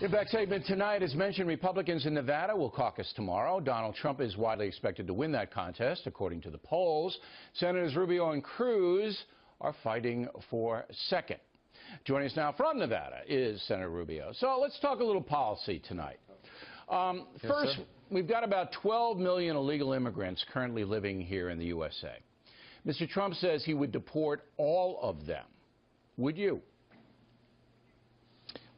In back segment tonight, as mentioned, Republicans in Nevada will caucus tomorrow. Donald Trump is widely expected to win that contest, according to the polls. Senators Rubio and Cruz are fighting for second. Joining us now from Nevada is Senator Rubio. So let's talk a little policy tonight. First, we've got about 12 million illegal immigrants currently living here in the USA. Mr. Trump says he would deport all of them. Would you?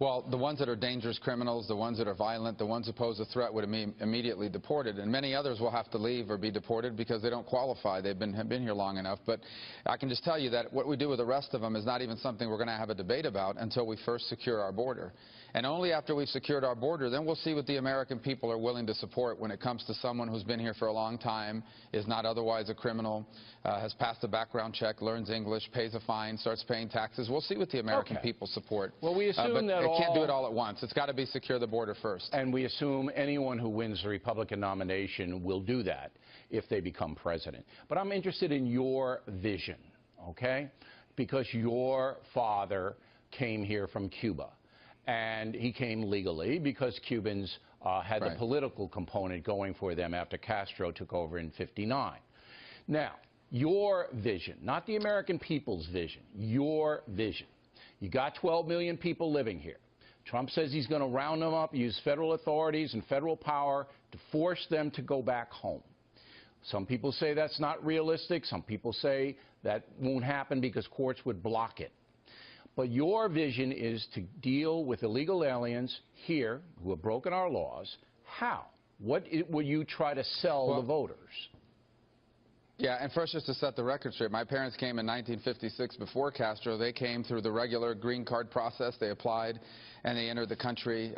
Well, the ones that are dangerous criminals, the ones that are violent, the ones who pose a threat would be immediately deported, and many others will have to leave or be deported because they don't qualify. They've been here long enough. But I can just tell you that what we do with the rest of them is not even something we're going to have a debate about until we first secure our border. And only after we've secured our border, then we'll see what the American people are willing to support when it comes to someone who's been here for a long time, is not otherwise a criminal, has passed a background check, learns English, pays a fine, starts paying taxes. We'll see what the American people support. Well, we assume that it can't do it all at once. It's got to be secure the border first. And we assume anyone who wins the Republican nomination will do that if they become president. But I'm interested in your vision, okay? Because your father came here from Cuba. And he came legally because Cubans had the political component going for them after Castro took over in '59. Now, your vision, not the American people's vision, your vision. You got 12 million people living here. Trump says he's going to round them up, use federal authorities and federal power to force them to go back home. Some people say that's not realistic. Some people say that won't happen because courts would block it. But your vision is to deal with illegal aliens here who have broken our laws. How? What will you try to sell the voters? Yeah, and first, just to set the record straight, my parents came in 1956 before Castro. They came through the regular green card process. They applied, and they entered the country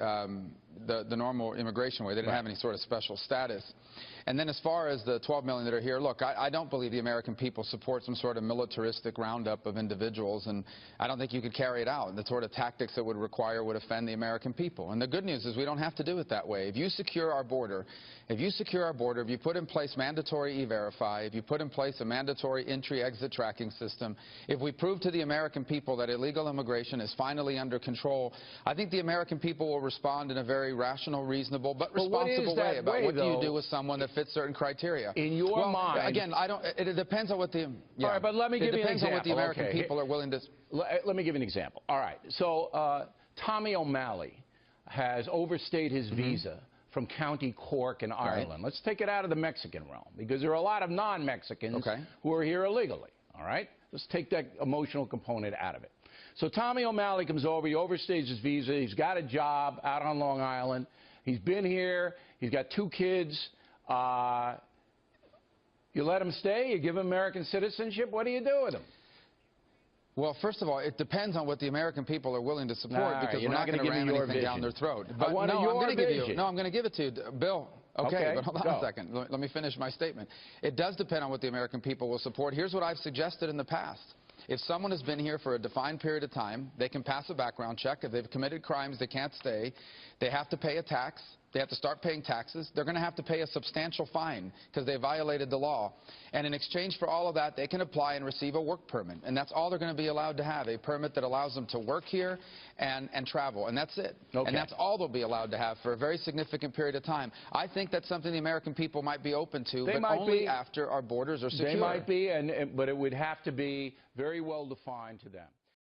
the normal immigration way. They didn't have any sort of special status. And then as far as the 12 million that are here, look, I don't believe the American people support some sort of militaristic roundup of individuals, and I don't think you could carry it out. The sort of tactics it would require would offend the American people. And the good news is we don't have to do it that way. If you secure our border, if you put in place mandatory E-Verify, if you put in place a mandatory entry-exit tracking system, if we prove to the American people that illegal immigration is finally under control, I think the American people will respond in a very rational, reasonable, but responsible way about what do you do with someone that fits certain criteria. In your mind, again, it depends on what the all right, but let me give you an example. It depends on what the American people are willing to. Let me give you an example. All right, so Tommy O'Malley has overstayed his visa from County Cork in Ireland. Let's take it out of the Mexican realm, because there are a lot of non-Mexicans who are here illegally. All right, let's take that emotional component out of it. So Tommy O'Malley comes over, he overstays his visa, he's got a job out on Long Island, he's been here, he's got 2 kids. You let him stay, you give him American citizenship, what do you do with him? Well, first of all, it depends on what the American people are willing to support, because we're not going to ram anything down their throat. But I'm going to give it to you, Bill. Okay, but hold on a second. Let me finish my statement. It does depend on what the American people will support. Here's what I've suggested in the past. If someone has been here for a defined period of time, they can pass a background check. If they've committed crimes, they can't stay. They have to pay a tax. They have to start paying taxes. They're going to have to pay a substantial fine because they violated the law. And in exchange for all of that, they can apply and receive a work permit. And that's all they're going to be allowed to have, a permit that allows them to work here and travel. And that's it. And that's all they'll be allowed to have for a very significant period of time. I think that's something the American people might be open to, but only after our borders are secure. They might be, but it would have to be very well defined to them.